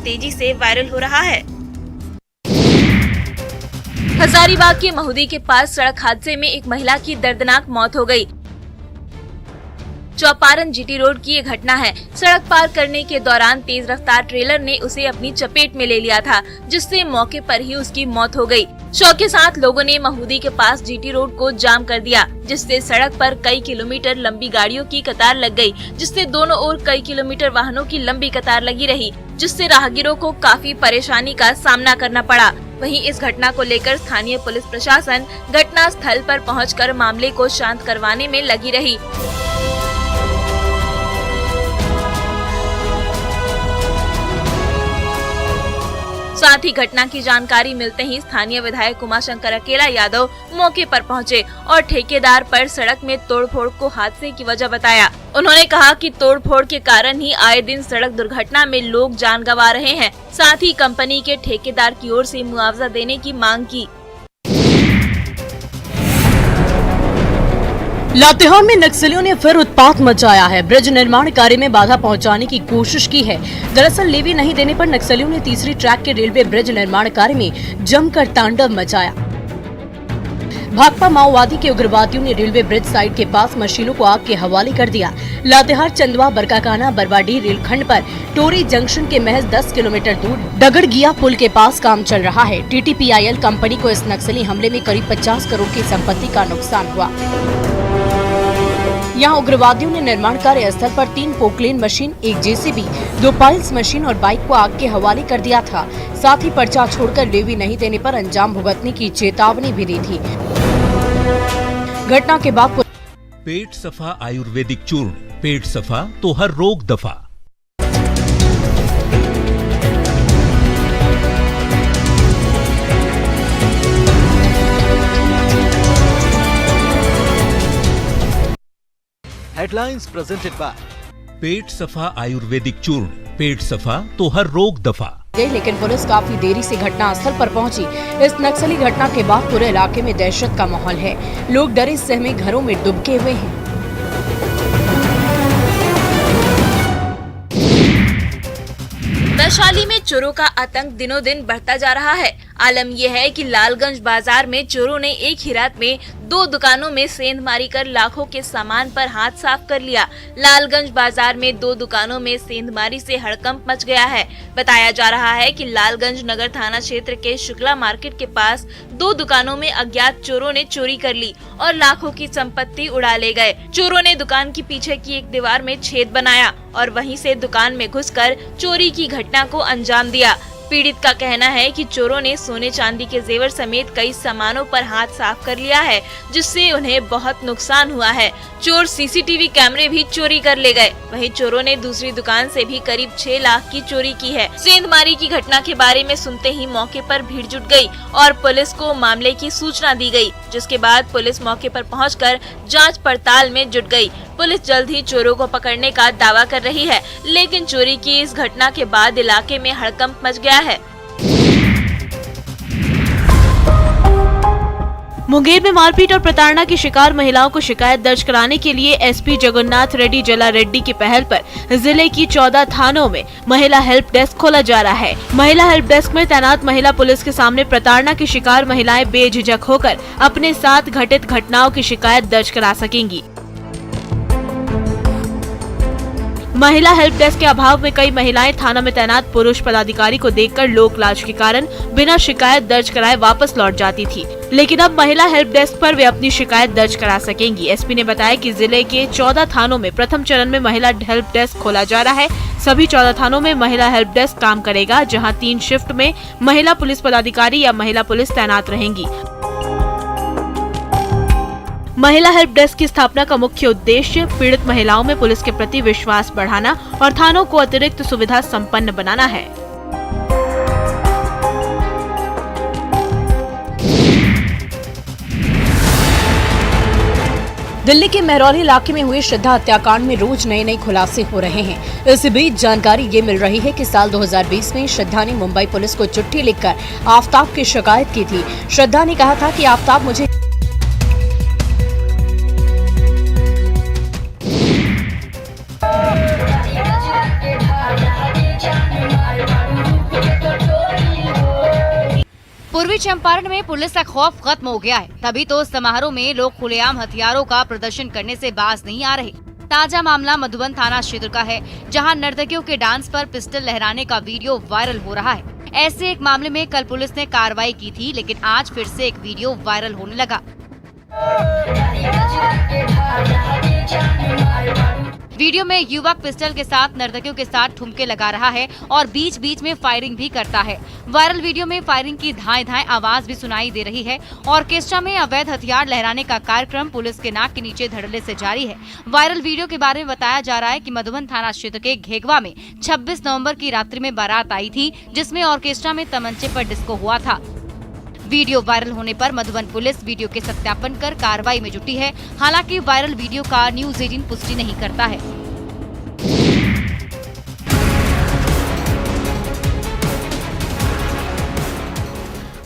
तेजी से वायरल हो रहा है। हजारीबाग के महुदी के पास सड़क हादसे में एक महिला की दर्दनाक मौत हो गई। चौपारण जीटी रोड की ये घटना है। सड़क पार करने के दौरान तेज रफ्तार ट्रेलर ने उसे अपनी चपेट में ले लिया था, जिससे मौके पर ही उसकी मौत हो गई। शौक के साथ लोगों ने महुदी के पास जीटी रोड को जाम कर दिया, जिससे सड़क पर कई किलोमीटर लंबी गाड़ियों की कतार लग गई, जिससे दोनों ओर कई किलोमीटर वाहनों की लंबी कतार लगी रही, जिससे राहगीरों को काफी परेशानी का सामना करना पड़ा। वहीं इस घटना को लेकर स्थानीय पुलिस प्रशासन घटना स्थल पर पहुंचकर मामले को शांत करवाने में लगी रही। साथ ही घटना की जानकारी मिलते ही स्थानीय विधायक उमाशंकर अकेला यादव मौके पर पहुंचे और ठेकेदार पर सड़क में तोड़फोड़ को हादसे की वजह बताया। उन्होंने कहा कि तोड़फोड़ के कारण ही आए दिन सड़क दुर्घटना में लोग जान गंवा रहे हैं। साथ ही कंपनी के ठेकेदार की ओर से मुआवजा देने की मांग की। लातेहार में नक्सलियों ने फिर उत्पात मचाया है। ब्रिज निर्माण कार्य में बाधा पहुंचाने की कोशिश की है। दरअसल लेवी नहीं देने पर नक्सलियों ने तीसरी ट्रैक के रेलवे ब्रिज निर्माण कार्य में जमकर तांडव मचाया। भाकपा माओवादी के उग्रवादियों ने रेलवे ब्रिज साइड के पास मशीनों को आग के हवाले कर दिया। लातेहार चंदवा बरकाकाना बरवाडीह रेलखंड पर टोरी जंक्शन के महज 10 किलोमीटर दूर डगड़गिया पुल के पास काम चल रहा है। TTPIL कंपनी को इस नक्सली हमले में करीब 50 करोड़ की संपत्ति का नुकसान हुआ। यहाँ उग्रवादियों ने निर्माण कार्य स्थल पर 3 Poclain machine, 1 JCB, 2 piles machine और बाइक को आग के हवाले कर दिया था। साथ ही पर्चा छोड़कर लेवी नहीं देने पर अंजाम भुगतने की चेतावनी भी दी थी। घटना के बाद पेट सफा आयुर्वेदिक चूर्ण, पेट सफा तो हर रोग दफा। Headlines presented by पेट सफा आयुर्वेदिक चूर्ण, पेट सफा तो हर रोग दफा। लेकिन पुलिस काफी देरी से घटना स्थल पर पहुंची। इस नक्सली घटना के बाद पूरे इलाके में दहशत का माहौल है। लोग डरे सहमे घरों में दुबके हुए हैं। वैशाली में चोरों का आतंक दिनों दिन बढ़ता जा रहा है। आलम यह है कि लालगंज बाजार में चोरों ने एक ही रात में 2 दुकानों में सेंधमारी कर लाखों के सामान पर हाथ साफ कर लिया। लालगंज बाजार में 2 दुकानों में सेंधमारी से हड़कंप मच गया है। बताया जा रहा है कि लालगंज नगर थाना क्षेत्र के शुक्ला मार्केट के पास 2 दुकानों में अज्ञात चोरों ने चोरी कर ली और लाखों की संपत्ति उड़ा ले गए। चोरों ने दुकान के पीछे की एक दीवार में छेद बनाया और वहीं से दुकान में घुसकर चोरी की घटना को अंजाम दिया। पीड़ित का कहना है कि चोरों ने सोने चांदी के जेवर समेत कई सामानों पर हाथ साफ कर लिया है, जिससे उन्हें बहुत नुकसान हुआ है। चोर CCTV कैमरे भी चोरी कर ले गए। वहीं चोरों ने दूसरी दुकान से भी करीब 6 लाख की चोरी की है। सेंधमारी की घटना के बारे में सुनते ही मौके पर भीड़ जुट गई और पुलिस को मामले की सूचना दी गई, जिसके बाद पुलिस मौके पर पहुंचकर जांच पड़ताल में जुट गई। पुलिस जल्द ही चोरों को पकड़ने का दावा कर रही है, लेकिन चोरी की इस घटना के बाद इलाके में हड़कंप मच गया है। मुंगेर में मारपीट और प्रताड़ना की शिकार महिलाओं को शिकायत दर्ज कराने के लिए SP जगन्नाथ रेड्डी जला रेड्डी की पहल पर जिले की 14 थानों में महिला हेल्प डेस्क खोला जा रहा है। महिला हेल्प डेस्क में तैनात महिला पुलिस के सामने प्रताड़ना की शिकार महिलाएं बेझिझक होकर अपने साथ घटित घटनाओं की शिकायत दर्ज करा सकेंगी। महिला हेल्प डेस्क के अभाव में कई महिलाएं थाना में तैनात पुरुष पदाधिकारी को देखकर लोक लाज के कारण बिना शिकायत दर्ज कराए वापस लौट जाती थी, लेकिन अब महिला हेल्प डेस्क पर वे अपनी शिकायत दर्ज करा सकेंगी। SP ने बताया कि जिले के 14 थानों में प्रथम चरण में महिला हेल्प डेस्क खोला जा रहा है। सभी 14 थानों में महिला हेल्प डेस्क काम करेगा, जहां 3 शिफ्ट में महिला पुलिस पदाधिकारी या महिला पुलिस तैनात रहेंगी। महिला हेल्प डेस्क की स्थापना का मुख्य उद्देश्य पीड़ित महिलाओं में पुलिस के प्रति विश्वास बढ़ाना और थानों को अतिरिक्त सुविधा संपन्न बनाना है। दिल्ली के महरौली इलाके में हुए श्रद्धा हत्याकांड में रोज नए खुलासे हो रहे हैं। इस बीच जानकारी ये मिल रही है कि साल 2020 में श्रद्धा ने मुंबई पुलिस को चिट्ठी लिखकर आफ्ताब की शिकायत की थी। श्रद्धा ने कहा था कि आफ्ताब मुझे पूर्वी चंपारण में पुलिस का खौफ खत्म हो गया है, तभी तो समारोह में लोग खुलेआम हथियारों का प्रदर्शन करने से बाज नहीं आ रहे। ताजा मामला मधुबन थाना क्षेत्र का है, जहां नर्तकियों के डांस पर पिस्टल लहराने का वीडियो वायरल हो रहा है। ऐसे एक मामले में कल पुलिस ने कार्रवाई की थी, लेकिन आज फिर से एक वीडियो वायरल होने लगा। वीडियो में युवक पिस्टल के साथ नर्तकियों के साथ ठुमके लगा रहा है और बीच बीच में फायरिंग भी करता है। वायरल वीडियो में फायरिंग की धाएं धाएं आवाज भी सुनाई दे रही है। ऑर्केस्ट्रा में अवैध हथियार लहराने का कार्यक्रम पुलिस के नाक के नीचे धड़ल्ले से जारी है। वायरल वीडियो के बारे में बताया जा रहा है कि मधुबन थाना क्षेत्र के घेगवा में 26 नवम्बर की रात्रि में बारात आई थी, जिसमें ऑर्केस्ट्रा में तमंचे पर डिस्को हुआ था। वीडियो वायरल होने पर मधुबन पुलिस वीडियो के सत्यापन कर कार्रवाई में जुटी है। हालांकि वायरल वीडियो का न्यूज़ 18 पुष्टि नहीं करता है।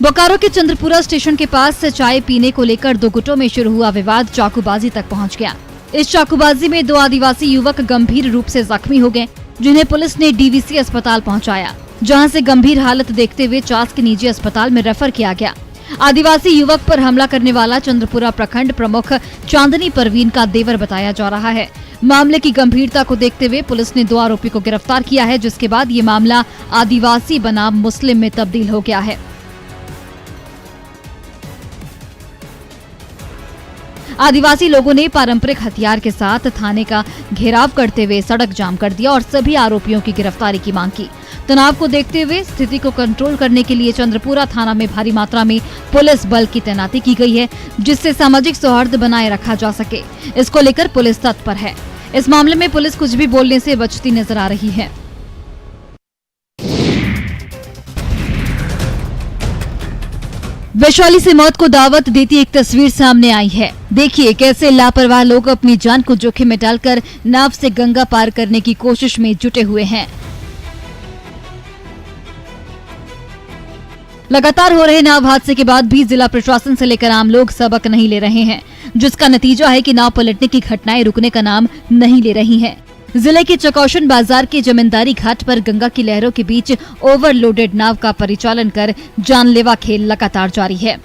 बोकारो के चंद्रपुरा स्टेशन के पास से चाय पीने को लेकर दो गुटों में शुरू हुआ विवाद चाकूबाजी तक पहुंच गया। इस चाकूबाजी में दो आदिवासी युवक गंभीर रूप से जख्मी हो गए, जिन्हें पुलिस ने डीवीसी अस्पताल पहुंचाया, जहां से गंभीर हालत देखते हुए चास के निजी अस्पताल में रेफर किया गया। आदिवासी युवक पर हमला करने वाला चंद्रपुरा प्रखंड प्रमुख चांदनी परवीन का देवर बताया जा रहा है। मामले की गंभीरता को देखते हुए पुलिस ने दो आरोपी को गिरफ्तार किया है, जिसके बाद ये मामला आदिवासी बनाम मुस्लिम में तब्दील हो गया है। आदिवासी लोगों ने पारंपरिक हथियार के साथ थाने का घेराव करते हुए सड़क जाम कर दिया और सभी आरोपियों की गिरफ्तारी की मांग की। तनाव को देखते हुए स्थिति को कंट्रोल करने के लिए चंद्रपुरा थाना में भारी मात्रा में पुलिस बल की तैनाती की गई है, जिससे सामाजिक सौहार्द बनाए रखा जा सके। इसको लेकर पुलिस तत्पर है। इस मामले में पुलिस कुछ भी बोलने से बचती नजर आ रही है। वैशाली से मौत को दावत देती एक तस्वीर सामने आई है। देखिए कैसे लापरवाह लोग अपनी जान को जोखिम में डालकर नाव से गंगा पार करने की कोशिश में जुटे हुए हैं। लगातार हो रहे नाव हादसे के बाद भी जिला प्रशासन से लेकर आम लोग सबक नहीं ले रहे हैं, जिसका नतीजा है कि नाव पलटने की घटनाएं रुकने का नाम नहीं ले रही हैं। जिले के चकौशन बाजार के जमींदारी घाट पर गंगा की लहरों के बीच ओवरलोडेड नाव का परिचालन कर जानलेवा खेल लगातार जारी है।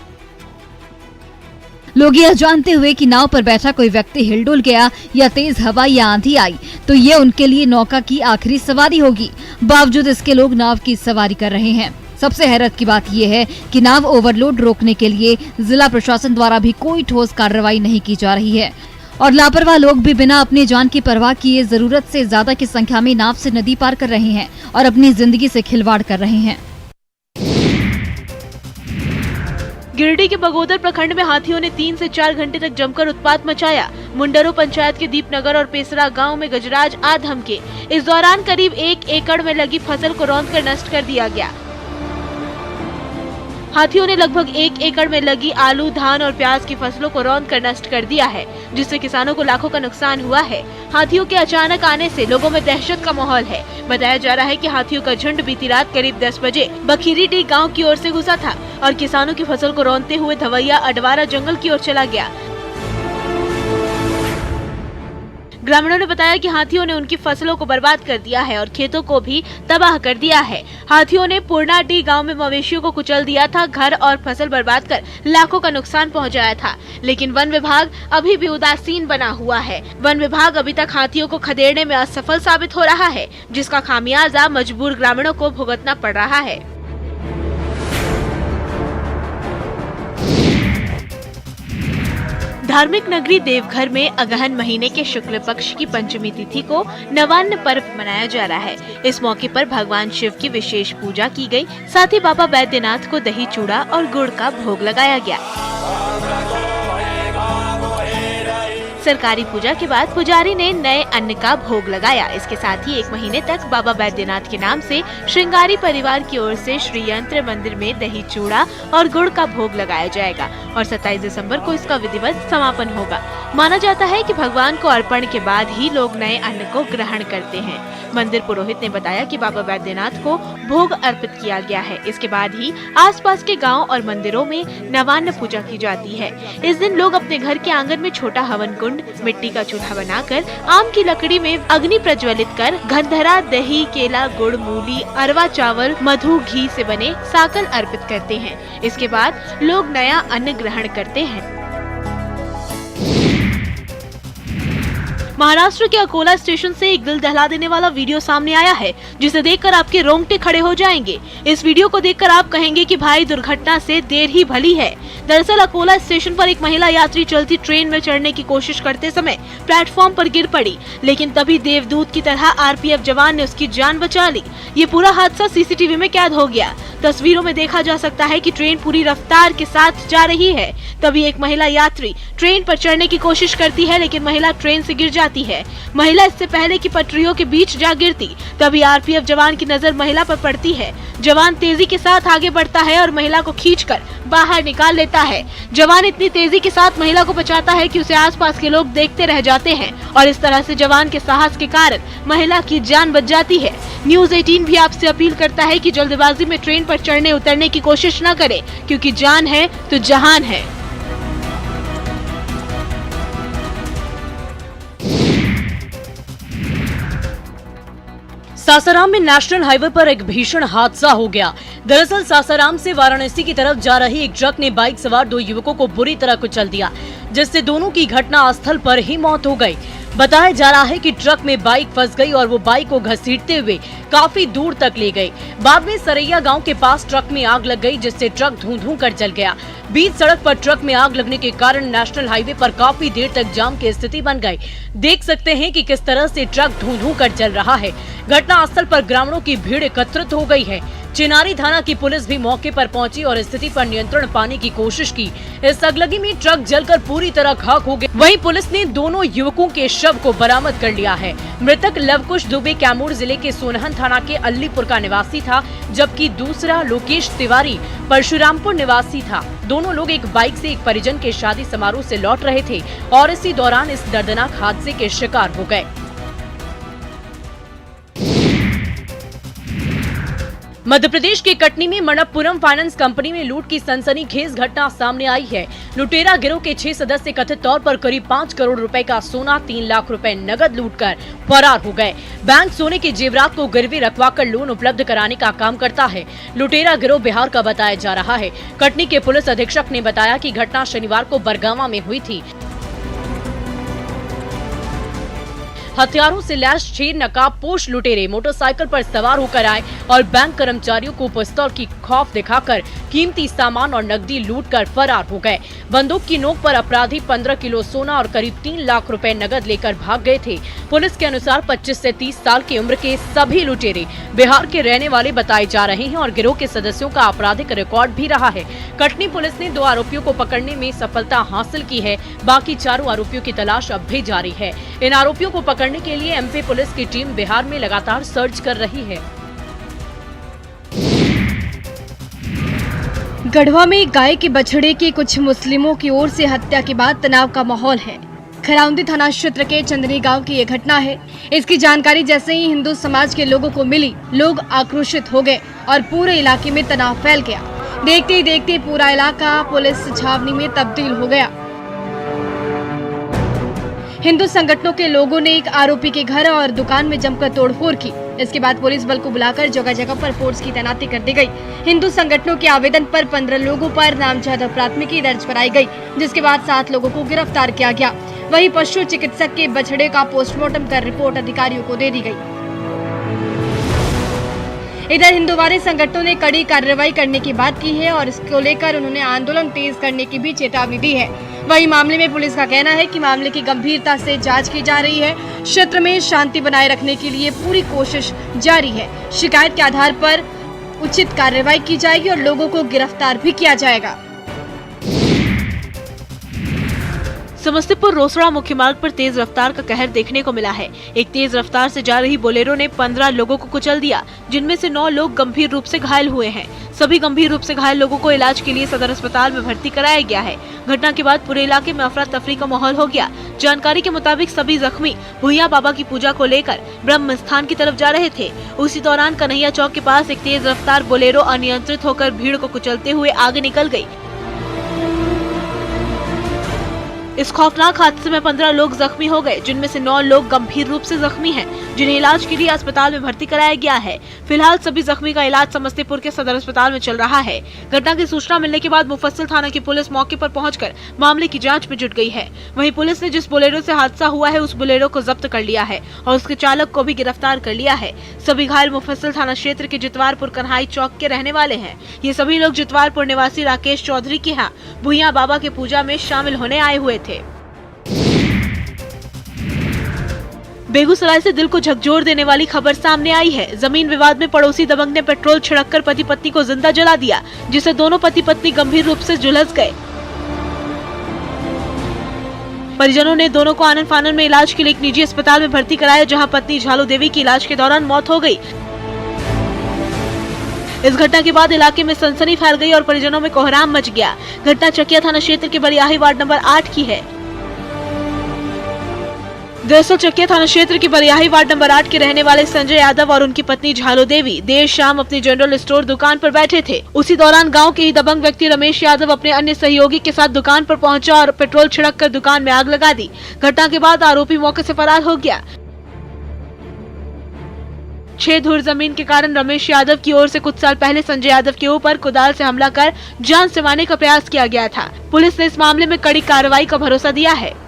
लोग यह जानते हुए कि नाव पर बैठा कोई व्यक्ति हिलडुल गया या तेज हवा या आंधी आई तो ये उनके लिए नौका की आखिरी सवारी होगी। बावजूद इसके लोग नाव की सवारी कर रहे हैं। सबसे हैरत की बात यह है कि नाव ओवरलोड रोकने के लिए जिला प्रशासन द्वारा भी कोई ठोस कार्रवाई नहीं की जा रही है और लापरवाह लोग भी बिना अपनी जान की परवाह किए जरूरत से ज्यादा की संख्या में नाव से नदी पार कर रहे हैं और अपनी जिंदगी से खिलवाड़ कर रहे हैं। गिरिडीह के बगोदर प्रखंड में हाथियों ने 3 से 4 घंटे तक जमकर उत्पात मचाया। मुंडरो पंचायत के दीपनगर और पेसरा गांव में गजराज आ धमके। इस दौरान करीब 1 एकड़ में लगी फसल को रौंदकर नष्ट कर दिया गया। हाथियों ने लगभग 1 एकड़ में लगी आलू, धान और प्याज की फसलों को रौंद कर नष्ट कर दिया है, जिससे किसानों को लाखों का नुकसान हुआ है। हाथियों के अचानक आने से लोगों में दहशत का माहौल है। बताया जा रहा है कि हाथियों का झुंड बीती रात करीब 10 बजे बखीरीडीह गांव की ओर से घुसा था और किसानों की फसल को रौंदते हुए धवैया अडवारा जंगल की ओर चला गया। ग्रामीणों ने बताया कि हाथियों ने उनकी फसलों को बर्बाद कर दिया है और खेतों को भी तबाह कर दिया है। हाथियों ने पूर्णाडीह गांव में मवेशियों को कुचल दिया था, घर और फसल बर्बाद कर लाखों का नुकसान पहुंचाया था, लेकिन वन विभाग अभी भी उदासीन बना हुआ है। वन विभाग अभी तक हाथियों को खदेड़ने में असफल साबित हो रहा है, जिसका खामियाजा मजबूर ग्रामीणों को भुगतना पड़ रहा है। धार्मिक नगरी देवघर में अगहन महीने के शुक्ल पक्ष की पंचमी तिथि को नवान्न पर्व मनाया जा रहा है। इस मौके पर भगवान शिव की विशेष पूजा की गई। साथ ही बाबा बैद्यनाथ को दही चूड़ा और गुड़ का भोग लगाया गया। सरकारी पूजा के बाद पुजारी ने नए अन्न का भोग लगाया। इसके साथ ही 1 महीने तक बाबा बैद्यनाथ के नाम से श्रृंगारी परिवार की ओर से श्री यंत्र मंदिर में दही चूड़ा और गुड़ का भोग लगाया जाएगा और 27 दिसंबर को इसका विधिवत समापन होगा। माना जाता है कि भगवान को अर्पण के बाद ही लोग नए अन्न को ग्रहण करते हैं। मंदिर पुरोहित ने बताया कि बाबा बैद्यनाथ को भोग अर्पित किया गया है। इसके बाद ही आसपास के गांव और मंदिरों में नवान्न पूजा की जाती है। इस दिन लोग अपने घर के आंगन में छोटा हवन कुंड खंड मिट्टी का चूल्हा बनाकर आम की लकड़ी में अग्नि प्रज्वलित कर घंधरा, दही, केला, गुड़, मूली, अरवा चावल, मधु, घी से बने साकल अर्पित करते हैं। इसके बाद लोग नया अन्न ग्रहण करते हैं। महाराष्ट्र के अकोला स्टेशन से एक दिल दहला देने वाला वीडियो सामने आया है, जिसे देखकर आपके रोंगटे खड़े हो जाएंगे। इस वीडियो को देखकर आप कहेंगे कि भाई दुर्घटना से देर ही भली है। दरअसल अकोला स्टेशन पर एक महिला यात्री चलती ट्रेन में चढ़ने की कोशिश करते समय प्लेटफॉर्म पर गिर पड़ी, लेकिन तभी देवदूत की तरह आरपीएफ जवान ने उसकी जान बचा ली। ये पूरा हादसा सीसीटीवी में कैद हो गया। तस्वीरों में देखा जा सकता है कि ट्रेन पूरी रफ्तार के साथ जा रही है। तभी एक महिला यात्री ट्रेन पर चढ़ने की कोशिश करती है, लेकिन महिला ट्रेन से गिर जाती है। महिला इससे पहले कि पटरियों के बीच जा गिरती, तभी आरपीएफ जवान की नजर महिला पर पड़ती है। जवान तेजी के साथ आगे बढ़ता है और महिला को खींचकर बाहर निकाल लेता है। जवान इतनी तेजी के साथ महिला को बचाता है कि उसे आसपास के लोग देखते रह जाते हैं और इस तरह से जवान के साहस के कारण महिला की जान बच जाती है। न्यूज़ 18 भी आपसे अपील करता है कि जल्दबाजी में ट्रेन पर चढ़ने उतरने की कोशिश न करें, क्योंकि जान है तो जहान है। सासाराम में नेशनल हाईवे पर एक भीषण हादसा हो गया। दरअसल सासाराम से वाराणसी की तरफ जा रही एक ट्रक ने बाइक सवार दो युवकों को बुरी तरह कुचल दिया, जिससे दोनों की घटना स्थल पर ही मौत हो गई। बताया जा रहा है कि ट्रक में बाइक फंस गई और वो बाइक को घसीटते हुए काफी दूर तक ले गई। बाद में सरैया गांव के पास ट्रक में आग लग गई, जिससे ट्रक धूं-धूं कर जल गया। बीच सड़क पर ट्रक में आग लगने के कारण नेशनल हाईवे पर काफी देर तक जाम की स्थिति बन गई। देख सकते हैं कि किस तरह से ट्रक धूं-धूं कर जल रहा है। घटना स्थल पर ग्रामीणों की भीड़ एकत्रित हो गई है। चिनारी थाना की पुलिस भी मौके पर पहुंची और स्थिति पर नियंत्रण पाने की कोशिश की। इस अगलगी में ट्रक जलकर पूरी तरह खाक हो गया। वहीं पुलिस ने दोनों युवकों के शव को बरामद कर लिया है। मृतक लवकुश दुबे कैमूर जिले के सोनहन थाना के अल्लीपुर का निवासी था, जबकि दूसरा लोकेश तिवारी परशुरामपुर निवासी था। दोनों लोग एक बाइक से एक परिजन के शादी समारोह से लौट रहे थे और इसी दौरान इस दर्दनाक हादसे के शिकार हो गए। मध्य प्रदेश के कटनी में मणप्पुरम फाइनेंस कंपनी में लूट की सनसनीखेज घटना सामने आई है। लुटेरा गिरोह के 6 सदस्य कथित तौर पर करीब 5 करोड़ रुपए का सोना, 3 लाख रुपए नगद लूटकर फरार हो गए। बैंक सोने के जेवरात को गिरवी रखवाकर लोन उपलब्ध कराने का काम करता है। लुटेरा गिरोह बिहार का बताया जा रहा है। कटनी के पुलिस अधीक्षक ने बताया कि घटना शनिवार को बरगामा में हुई थी। हथियारों से लैस 6 नकाबपोश लुटेरे मोटरसाइकिल पर सवार होकर आए और बैंक कर्मचारियों को पिस्तौल की खौफ दिखाकर कीमती सामान और नकदी लूटकर फरार हो गए। बंदूक की नोक पर अपराधी 15 किलो सोना और करीब 3 लाख रुपए नगद लेकर भाग गए थे। पुलिस के अनुसार 25 से 30 साल की उम्र के सभी लुटेरे बिहार के रहने वाले बताए जा रहे हैं और गिरोह के सदस्यों का आपराधिक रिकॉर्ड भी रहा है। कटनी पुलिस ने 2 आरोपियों को पकड़ने में सफलता हासिल की है। बाकी 4 आरोपियों की तलाश अब भी जारी है। इन आरोपियों को पकड़ने के लिए एमपी पुलिस की टीम बिहार में लगातार सर्च कर रही है। गढ़वा में गाय के बछड़े की कुछ मुस्लिमों की ओर से हत्या के बाद तनाव का माहौल है। खराउंदी थाना क्षेत्र के चंदनी गांव की ये घटना है। इसकी जानकारी जैसे ही हिंदू समाज के लोगों को मिली, लोग आक्रोशित हो गए और पूरे इलाके में तनाव फैल गया। देखते ही देखते पूरा इलाका पुलिस छावनी में तब्दील हो गया। हिंदू संगठनों के लोगों ने एक आरोपी के घर और दुकान में जमकर तोड़फोड़ की। इसके बाद पुलिस बल को बुलाकर जगह जगह पर फोर्स की तैनाती कर दी गई। हिंदू संगठनों के आवेदन पर 15 लोगों पर नामजद प्राथमिकी दर्ज कराई गई, जिसके बाद 7 लोगों को गिरफ्तार किया गया। वहीं पशु चिकित्सक के बछड़े का पोस्टमार्टम कर रिपोर्ट अधिकारियों को दे दी गई। इधर हिंदुवादी संगठनों ने कड़ी कार्रवाई करने की बात की है और इसको लेकर उन्होंने आंदोलन तेज करने की भी चेतावनी दी है। वहीं मामले में पुलिस का कहना है कि मामले की गंभीरता से जांच की जा रही है। क्षेत्र में शांति बनाए रखने के लिए पूरी कोशिश जारी है। शिकायत के आधार पर उचित कार्रवाई की जाएगी और लोगों को गिरफ्तार भी किया जाएगा। समस्तीपुर रोसड़ा मुख्य मार्ग पर तेज रफ्तार का कहर देखने को मिला है। एक तेज रफ्तार से जा रही बोलेरो ने 15 लोगों को कुचल दिया, जिनमें से 9 लोग गंभीर रूप से घायल हुए हैं। सभी गंभीर रूप से घायल लोगों को इलाज के लिए सदर अस्पताल में भर्ती कराया गया है। घटना के बाद पूरे इलाके में अफरा तफरी का माहौल हो गया। जानकारी के मुताबिक सभी जख्मी भुइया बाबा की पूजा को लेकर ब्रह्म स्थान की तरफ जा रहे थे। उसी दौरान कन्हैया चौक के पास एक तेज रफ्तार बोलेरो अनियंत्रित होकर भीड़ को कुचलते हुए आगे निकल गई। इस खौफनाक हादसे में 15 लोग जख्मी हो गए, जिनमें से 9 लोग गंभीर रूप से जख्मी हैं, जिन्हें इलाज के लिए अस्पताल में भर्ती कराया गया है। फिलहाल सभी जख्मी का इलाज समस्तीपुर के सदर अस्पताल में चल रहा है। घटना की सूचना मिलने के बाद मुफस्सिल थाना की पुलिस मौके पर पहुंचकर मामले की जांच में जुट गई है। वहीं पुलिस ने जिस बोलेरो से हादसा हुआ है उस बोलेरो को जब्त कर लिया है और उसके चालक को भी गिरफ्तार कर लिया है। सभी घायल मुफस्सिल थाना क्षेत्र के जितवारपुर कन्हाई चौक के रहने वाले हैं। ये सभी लोग जितवारपुर निवासी राकेश चौधरी के यहाँ भुइयां बाबा के पूजा में शामिल होने आए हुए थे। बेगूसराय से दिल को झकझोर देने वाली खबर सामने आई है। जमीन विवाद में पड़ोसी दबंग ने पेट्रोल छिड़ककर पति पत्नी को जिंदा जला दिया, जिससे दोनों पति पत्नी गंभीर रूप से झुलस गए। परिजनों ने दोनों को आनन फानन में इलाज के लिए एक निजी अस्पताल में भर्ती कराया, जहां पत्नी झालू देवी की इलाज के दौरान मौत हो गई। इस घटना के बाद इलाके में सनसनी फैल गई और परिजनों में कोहराम मच गया। घटना चकिया थाना क्षेत्र के बरियाही वार्ड नंबर 8 की है। दरअसल चकिया थाना क्षेत्र के बरियाही वार्ड नंबर 8 के रहने वाले संजय यादव और उनकी पत्नी झालू देवी देर शाम अपनी जनरल स्टोर दुकान पर बैठे थे। उसी दौरान गांव के ही दबंग व्यक्ति रमेश यादव अपने अन्य सहयोगी के साथ दुकान पर पहुंचा और पेट्रोल छिड़ककर दुकान में आग लगा दी। घटना के बाद आरोपी मौके से फरार हो गया। 6 धुर जमीन के कारण रमेश यादव की ओर से कुछ साल पहले संजय यादव के ऊपर कुदाल से हमला कर जान सेवाने का प्रयास किया गया था। पुलिस ने इस मामले में कड़ी कार्रवाई का भरोसा दिया है।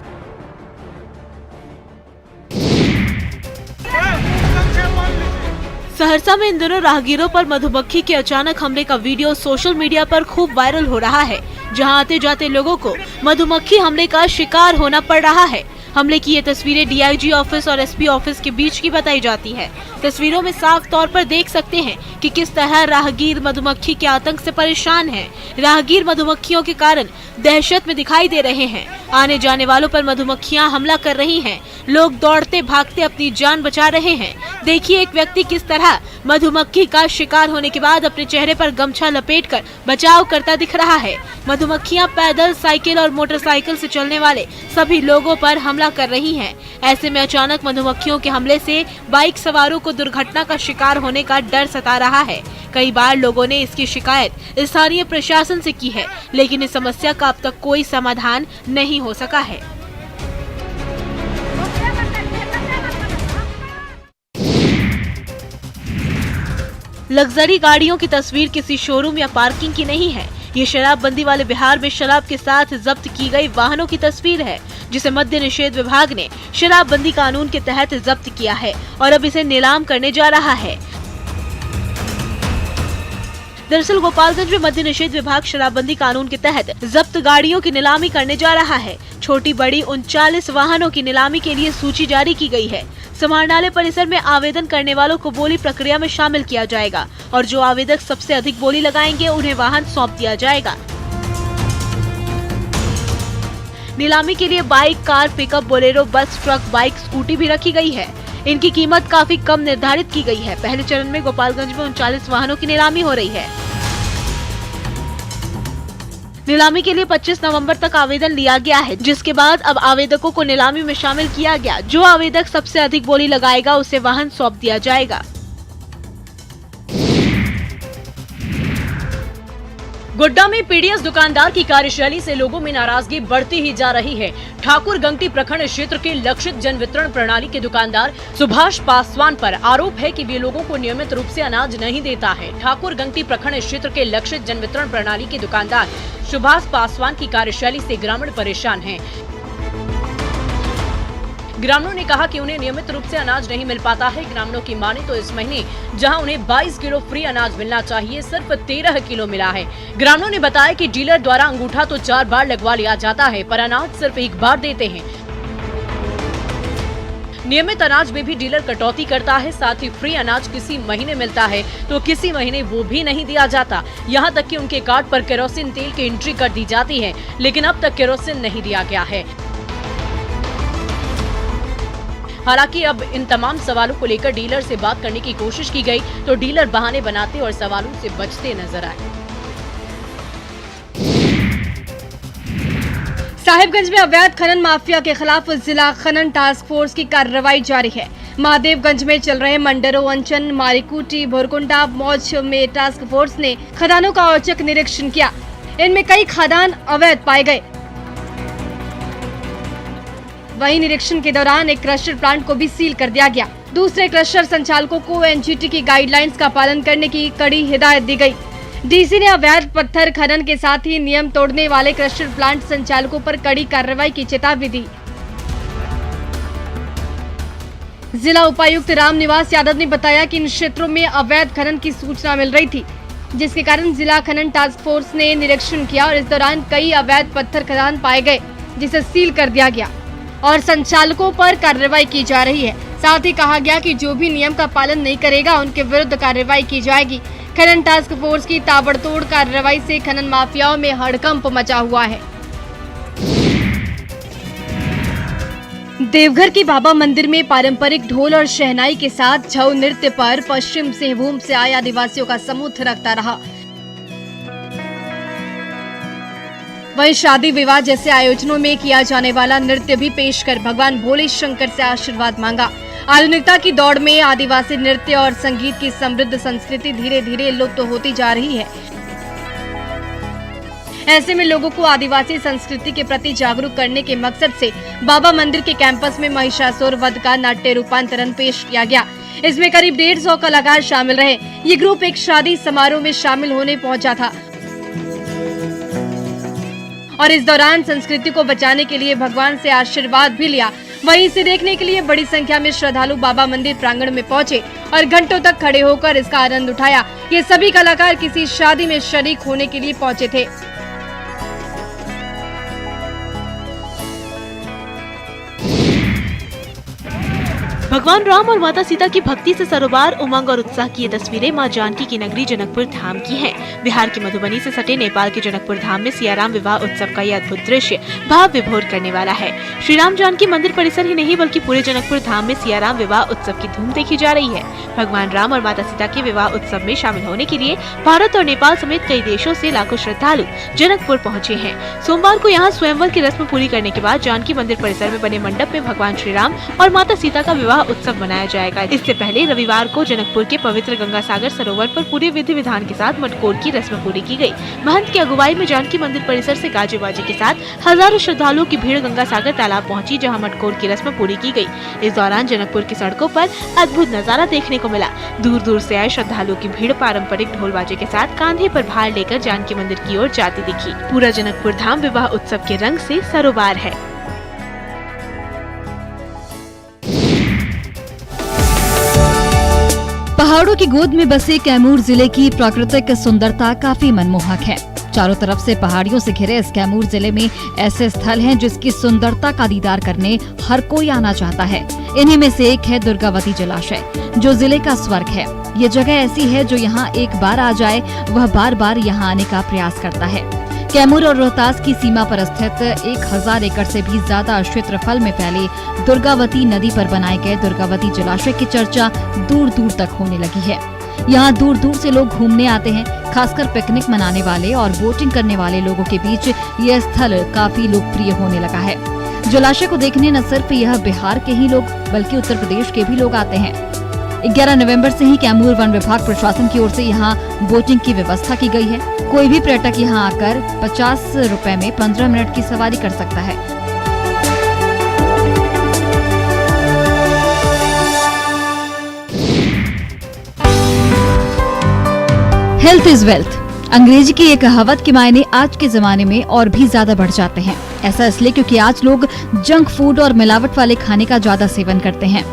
सहरसा में इन दिनों राहगीरों पर मधुमक्खी के अचानक हमले का वीडियो सोशल मीडिया पर खूब वायरल हो रहा है, जहां आते जाते लोगों को मधुमक्खी हमले का शिकार होना पड़ रहा है। हमले की ये तस्वीरें डीआईजी ऑफिस और एसपी ऑफिस के बीच की बताई जाती है। तस्वीरों में साफ तौर पर देख सकते हैं कि किस तरह राहगीर मधुमक्खी के आतंक से परेशान हैं। राहगीर मधुमक्खियों के कारण दहशत में दिखाई दे रहे हैं। आने जाने वालों पर मधुमक्खियां हमला कर रही हैं। लोग दौड़ते भागते अपनी जान बचा रहे हैं। देखिए एक व्यक्ति किस तरह मधुमक्खी का शिकार होने के बाद अपने चेहरे पर गमछा लपेटकर बचाव करता दिख रहा है। मधुमक्खियां पैदल, साइकिल और मोटरसाइकिल से चलने वाले सभी लोगों पर हमला कर रही हैं। ऐसे में अचानक मधुमक्खियों के हमले से बाइक सवारों को दुर्घटना का शिकार होने का डर सता रहा है। कई बार लोगों ने इसकी शिकायत स्थानीय प्रशासन से की है, लेकिन इस समस्या का अब तक कोई समाधान नहीं हो सका है। लग्जरी गाड़ियों की तस्वीर किसी शोरूम या पार्किंग की नहीं है। ये शराबबंदी वाले बिहार में शराब के साथ जब्त की गई वाहनों की तस्वीर है, जिसे मद्य निषेध विभाग ने शराबबंदी कानून के तहत जब्त किया है और अब इसे नीलाम करने जा रहा है। दरअसल गोपालगंज में मद्य निषेध विभाग शराबबंदी कानून के तहत जब्त गाड़ियों की नीलामी करने जा रहा है। छोटी बड़ी 39 वाहनों की नीलामी के लिए सूची जारी की गई है। समाहरणालय परिसर में आवेदन करने वालों को बोली प्रक्रिया में शामिल किया जाएगा और जो आवेदक सबसे अधिक बोली लगाएंगे उन्हें वाहन सौंप दिया जाएगा। नीलामी के लिए बाइक, कार, पिकअप, बोलेरो, बस, ट्रक, बाइक, स्कूटी भी रखी गई है। इनकी कीमत काफी कम निर्धारित की गई है। पहले चरण में गोपालगंज में 39 वाहनों की नीलामी हो रही है। नीलामी के लिए 25 नवंबर तक आवेदन लिया गया है, जिसके बाद अब आवेदकों को नीलामी में शामिल किया गया। जो आवेदक सबसे अधिक बोली लगाएगा उसे वाहन सौंप दिया जाएगा। गोड्डा में पीडीएस दुकानदार की कार्यशैली से लोगों में नाराजगी बढ़ती ही जा रही है। ठाकुर गंगटी प्रखंड क्षेत्र के लक्षित जन वितरण प्रणाली के दुकानदार सुभाष पासवान पर आरोप है कि वे लोगों को नियमित रूप से अनाज नहीं देता है। ठाकुर गंगटी प्रखंड क्षेत्र के लक्षित जन वितरण प्रणाली के दुकानदार सुभाष पासवान की कार्यशैली से ग्रामीण परेशान हैं। ग्रामीणों ने कहा कि उन्हें नियमित रूप से अनाज नहीं मिल पाता है। ग्रामीणों की माने तो इस महीने जहां उन्हें 22 किलो फ्री अनाज मिलना चाहिए, सिर्फ 13 किलो मिला है। ग्रामीणों ने बताया कि डीलर द्वारा अंगूठा तो 4 बार लगवा लिया जाता है, पर अनाज सिर्फ 1 बार देते हैं। नियमित अनाज में भी डीलर कटौती करता है। साथ ही फ्री अनाज किसी महीने मिलता है तो किसी महीने वो भी नहीं दिया जाता। यहाँ तक कि उनके कार्ड पर केरोसिन तेल की एंट्री कर दी जाती है, लेकिन अब तक केरोसिन नहीं दिया गया है। हालांकि अब इन तमाम सवालों को लेकर डीलर से बात करने की कोशिश की गई तो डीलर बहाने बनाते और सवालों से बचते नजर आए। साहिबगंज में अवैध खनन माफिया के खिलाफ जिला खनन टास्क फोर्स की कार्रवाई जारी है। महादेवगंज में चल रहे मंडरो, अंचन, मारिकुटी, भोरकुंडा मौज में टास्क फोर्स ने खदानों का औचक निरीक्षण किया। इनमें कई खदान अवैध पाए गए। वहीं निरीक्षण के दौरान एक क्रशर प्लांट को भी सील कर दिया गया। दूसरे क्रशर संचालकों को एनजीटी की गाइडलाइंस का पालन करने की कड़ी हिदायत दी गई। डीसी ने अवैध पत्थर खनन के साथ ही नियम तोड़ने वाले क्रशर प्लांट संचालकों पर कड़ी कार्रवाई की चेतावनी दी। जिला उपायुक्त रामनिवास यादव ने बताया कि इन क्षेत्रों में अवैध खनन की सूचना मिल रही थी, जिसके कारण जिला खनन टास्क फोर्स ने निरीक्षण किया और इस दौरान कई अवैध पत्थर खदान पाए गए, जिसे सील कर दिया गया और संचालकों पर कार्रवाई की जा रही है। साथ ही कहा गया कि जो भी नियम का पालन नहीं करेगा उनके विरुद्ध कार्रवाई की जाएगी। खनन टास्क फोर्स की ताबड़तोड़ कार्रवाई से खनन माफियाओं में हड़कंप मचा हुआ है। देवघर के बाबा मंदिर में पारंपरिक ढोल और शहनाई के साथ छऊ नृत्य पर पश्चिम सिंहभूम से आए आदिवासियों का समूह थिरकता रहा। वहीं शादी विवाह जैसे आयोजनों में किया जाने वाला नृत्य भी पेश कर भगवान भोले शंकर से आशीर्वाद मांगा। आधुनिकता की दौड़ में आदिवासी नृत्य और संगीत की समृद्ध संस्कृति धीरे धीरे लुप्त होती जा रही है। ऐसे में लोगों को आदिवासी संस्कृति के प्रति जागरूक करने के मकसद से बाबा मंदिर के कैंपस में महिषासुर वध का नाट्य रूपांतरण पेश किया गया। इसमें करीब 150 कलाकार शामिल रहे। ये ग्रुप एक शादी समारोह में शामिल होने पहुंचा था और इस दौरान संस्कृति को बचाने के लिए भगवान से आशीर्वाद भी लिया। वहीं इसे देखने के लिए बड़ी संख्या में श्रद्धालु बाबा मंदिर प्रांगण में पहुंचे और घंटों तक खड़े होकर इसका आनंद उठाया। ये सभी कलाकार किसी शादी में शरीक होने के लिए पहुंचे थे। भगवान राम और माता सीता की भक्ति से सरोबार, उमंग और उत्साह की ये तस्वीरें मां जानकी की नगरी जनकपुर धाम की हैं। बिहार के मधुबनी से सटे नेपाल के जनकपुर धाम में सियाराम विवाह उत्सव का ये अद्भुत दृश्य भाव विभोर करने वाला है। श्री राम जानकी मंदिर परिसर ही नहीं बल्कि पूरे जनकपुर धाम में सियाराम विवाह उत्सव की धूम देखी जा रही है। भगवान राम और माता सीता के विवाह उत्सव में शामिल होने के लिए भारत और नेपाल समेत कई देशों से लाखों श्रद्धालु जनकपुर पहुँचे हैं। सोमवार को यहाँ स्वयंवर की रस्म पूरी करने के बाद जानकी मंदिर परिसर में बने मंडप में भगवान श्री राम और माता सीता का विवाह उत्सव मनाया जाएगा। इससे पहले रविवार को जनकपुर के पवित्र गंगासागर सरोवर पर पूरे विधि विधान के साथ मटकोर की रस्म पूरी की गई। महंत की अगुवाई में जानकी मंदिर परिसर से गाजे बाजे के साथ हजारों श्रद्धालुओं की भीड़ गंगासागर तालाब पहुंची, जहां मटकोर की रस्म पूरी की गई। इस दौरान जनकपुर की सड़कों पर अद्भुत नजारा देखने को मिला। दूर दूर से आए श्रद्धालुओं की भीड़ पारंपरिक ढोल बाजे के साथ कांधे पर भार लेकर जानकी मंदिर की ओर जाती दिखी। पूरा जनकपुर धाम विवाह उत्सव के रंग से सरोबार है। पहाड़ों की गोद में बसे कैमूर जिले की प्राकृतिक सुंदरता काफी मनमोहक है। चारों तरफ से पहाड़ियों से घिरे इस कैमूर जिले में ऐसे स्थल हैं जिसकी सुंदरता का दीदार करने हर कोई आना चाहता है। इन्हीं में से एक है दुर्गावती जलाशय, जो जिले का स्वर्ग है। ये जगह ऐसी है जो यहाँ एक बार आ जाए वह बार बार यहाँ आने का प्रयास करता है। कैमूर और रोहतास की सीमा पर स्थित 1000 एकड़ से भी ज्यादा क्षेत्रफल में फैली दुर्गावती नदी पर बनाए गए दुर्गावती जलाशय की चर्चा दूर दूर तक होने लगी है। यहाँ दूर दूर से लोग घूमने आते हैं। खासकर पिकनिक मनाने वाले और बोटिंग करने वाले लोगों के बीच यह स्थल काफी लोकप्रिय होने लगा है। जलाशय को देखने न सिर्फ यह बिहार के ही लोग बल्कि उत्तर प्रदेश के भी लोग आते हैं। 11 नवंबर से ही कैमूर वन विभाग प्रशासन की ओर से यहाँ बोटिंग की व्यवस्था की गई है। कोई भी पर्यटक यहाँ आकर 50 रुपए में 15 मिनट की सवारी कर सकता है। हेल्थ इज वेल्थ, अंग्रेजी की एक कहावत के मायने आज के जमाने में और भी ज्यादा बढ़ जाते हैं। ऐसा इसलिए क्योंकि आज लोग जंक फूड और मिलावट वाले खाने का ज्यादा सेवन करते हैं।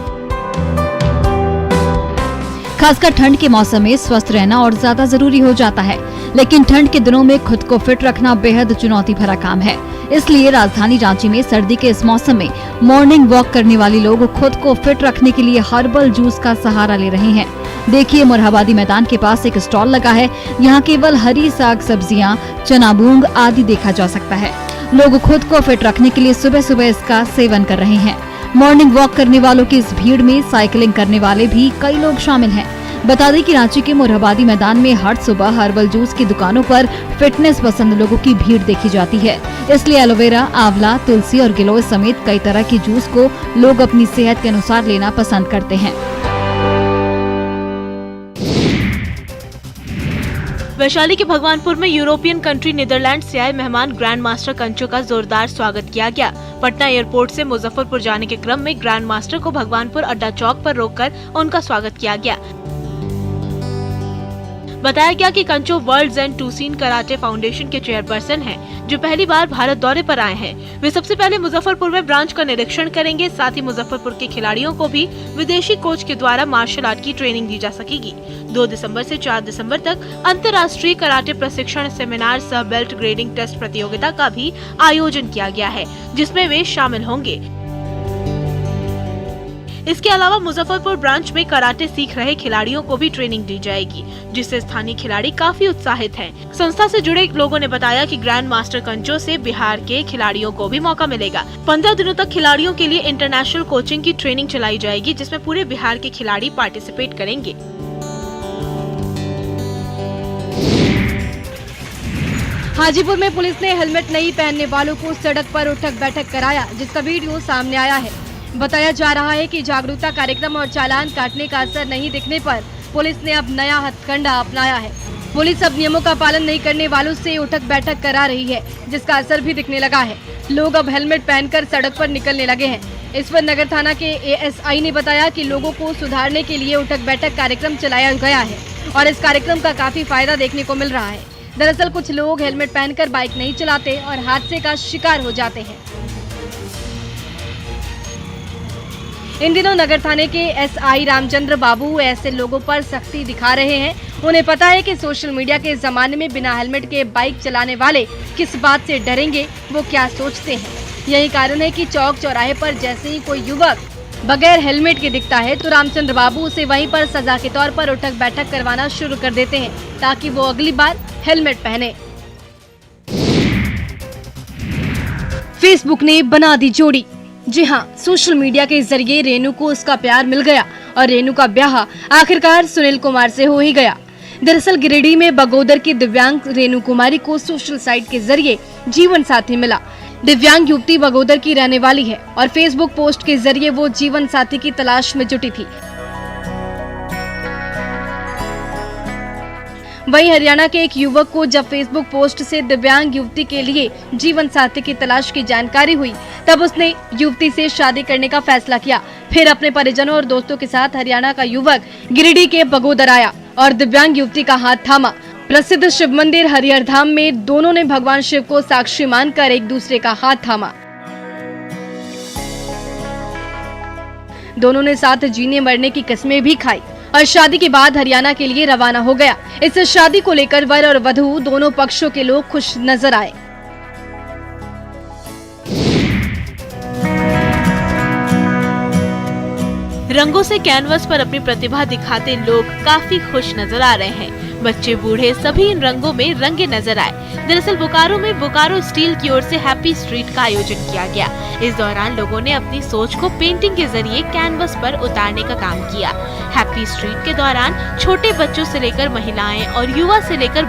खासकर ठंड के मौसम में स्वस्थ रहना और ज्यादा जरूरी हो जाता है, लेकिन ठंड के दिनों में खुद को फिट रखना बेहद चुनौती भरा काम है। इसलिए राजधानी रांची में सर्दी के इस मौसम में मॉर्निंग वॉक करने वाले लोग खुद को फिट रखने के लिए हर्बल जूस का सहारा ले रहे हैं। देखिए, मोरहाबादी मैदान के पास एक स्टॉल लगा है। यहाँ केवल हरी साग सब्जियाँ, चना, मूंग आदि देखा जा सकता है। लोग खुद को फिट रखने के लिए सुबह सुबह इसका सेवन कर रहे हैं। मॉर्निंग वॉक करने वालों की इस भीड़ में साइकिलिंग करने वाले भी कई लोग शामिल हैं। बता दें कि रांची के मोरहाबादी मैदान में हर सुबह हर्बल जूस की दुकानों पर फिटनेस पसंद लोगों की भीड़ देखी जाती है। इसलिए एलोवेरा, आंवला, तुलसी और गिलोय समेत कई तरह के जूस को लोग अपनी सेहत के अनुसार लेना पसंद करते हैं। वैशाली के भगवानपुर में यूरोपियन कंट्री नीदरलैंड से आए मेहमान ग्रैंड मास्टर कंचो का जोरदार स्वागत किया गया। पटना एयरपोर्ट से मुजफ्फरपुर जाने के क्रम में ग्रैंड मास्टर को भगवानपुर अड्डा चौक पर रोककर उनका स्वागत किया गया। बताया गया कि कंचो वर्ल्ड ज़ेन टूसिन कराटे फाउंडेशन के चेयरपर्सन हैं, जो पहली बार भारत दौरे पर आए हैं। वे सबसे पहले मुजफ्फरपुर में ब्रांच का निरीक्षण करेंगे। साथ ही मुजफ्फरपुर के खिलाड़ियों को भी विदेशी कोच के द्वारा मार्शल आर्ट की ट्रेनिंग दी जा सकेगी। 2 दिसंबर से 4 दिसंबर तक अंतर्राष्ट्रीय कराटे प्रशिक्षण सेमिनार सह बेल्ट ग्रेडिंग टेस्ट प्रतियोगिता का भी आयोजन किया गया है, जिसमें वे शामिल होंगे। इसके अलावा मुजफ्फरपुर ब्रांच में कराटे सीख रहे खिलाड़ियों को भी ट्रेनिंग दी जाएगी, जिससे स्थानीय खिलाड़ी काफी उत्साहित हैं। संस्था से जुड़े लोगों ने बताया कि ग्रैंड मास्टर कंचो से बिहार के खिलाड़ियों को भी मौका मिलेगा। 15 दिनों तक खिलाड़ियों के लिए इंटरनेशनल कोचिंग की ट्रेनिंग चलाई जाएगी, जिसमें पूरे बिहार के खिलाड़ी पार्टिसिपेट करेंगे। हाजीपुर में पुलिस ने हेलमेट नहीं पहनने वालों को सड़क पर उठक बैठक कराया, जिसका वीडियो सामने आया है। बताया जा रहा है कि जागरूकता कार्यक्रम और चालान काटने का असर नहीं दिखने पर पुलिस ने अब नया हथकंडा अपनाया है। पुलिस अब नियमों का पालन नहीं करने वालों से उठक बैठक करा रही है, जिसका असर भी दिखने लगा है। लोग अब हेलमेट पहनकर सड़क पर निकलने लगे हैं। इस पर नगर थाना के एएसआई ने बताया कि लोगों को सुधारने के लिए उठक बैठक कार्यक्रम चलाया गया है और इस कार्यक्रम का काफी फायदा देखने को मिल रहा है। दरअसल कुछ लोग हेलमेट पहनकर बाइक नहीं चलाते और हादसे का शिकार हो जाते हैं। इन दिनों नगर थाने के एसआई रामचंद्र बाबू ऐसे लोगों पर सख्ती दिखा रहे हैं। उन्हें पता है कि सोशल मीडिया के जमाने में बिना हेलमेट के बाइक चलाने वाले किस बात से डरेंगे, वो क्या सोचते हैं। यही कारण है कि चौक चौराहे पर जैसे ही कोई युवक बगैर हेलमेट के दिखता है तो रामचंद्र बाबू उसे वहीं पर सजा के तौर पर उठक बैठक करवाना शुरू कर देते हैं, ताकि वो अगली बार हेलमेट पहने। फेसबुक ने बना दी जोड़ी। जी हाँ, सोशल मीडिया के जरिए रेनू को उसका प्यार मिल गया और रेनू का ब्याह आखिरकार सुनील कुमार से हो ही गया। दरअसल गिरिडीह में बगोदर की दिव्यांग रेनू कुमारी को सोशल साइट के जरिए जीवन साथी मिला। दिव्यांग युवती बगोदर की रहने वाली है और फेसबुक पोस्ट के जरिए वो जीवन साथी की तलाश में जुटी थी। वहीं हरियाणा के एक युवक को जब फेसबुक पोस्ट से दिव्यांग युवती के लिए जीवन साथी की तलाश की जानकारी हुई, तब उसने युवती से शादी करने का फैसला किया। फिर अपने परिजनों और दोस्तों के साथ हरियाणा का युवक गिरिडीह के बगोदर आया और दिव्यांग युवती का हाथ थामा। प्रसिद्ध शिव मंदिर हरिहर धाम में दोनों ने भगवान शिव को साक्षी मानकर एक दूसरे का हाथ थामा। दोनों ने साथ जीने मरने की कस्में भी खाई और शादी के बाद हरियाणा के लिए रवाना हो गया। इस शादी को लेकर वर और वधू दोनों पक्षों के लोग खुश नजर आए। रंगों से कैनवस पर अपनी प्रतिभा दिखाते लोग काफी खुश नजर आ रहे हैं। बच्चे बूढ़े सभी इन रंगों में रंगे नजर आए। दरअसल बोकारो में बोकारो स्टील की ओर से हैप्पी स्ट्रीट का आयोजन किया गया। इस दौरान लोगों ने अपनी सोच को पेंटिंग के जरिए कैनवस पर उतारने का काम किया। हैप्पी स्ट्रीट के दौरान छोटे बच्चों से लेकर महिलाएं और युवा से लेकर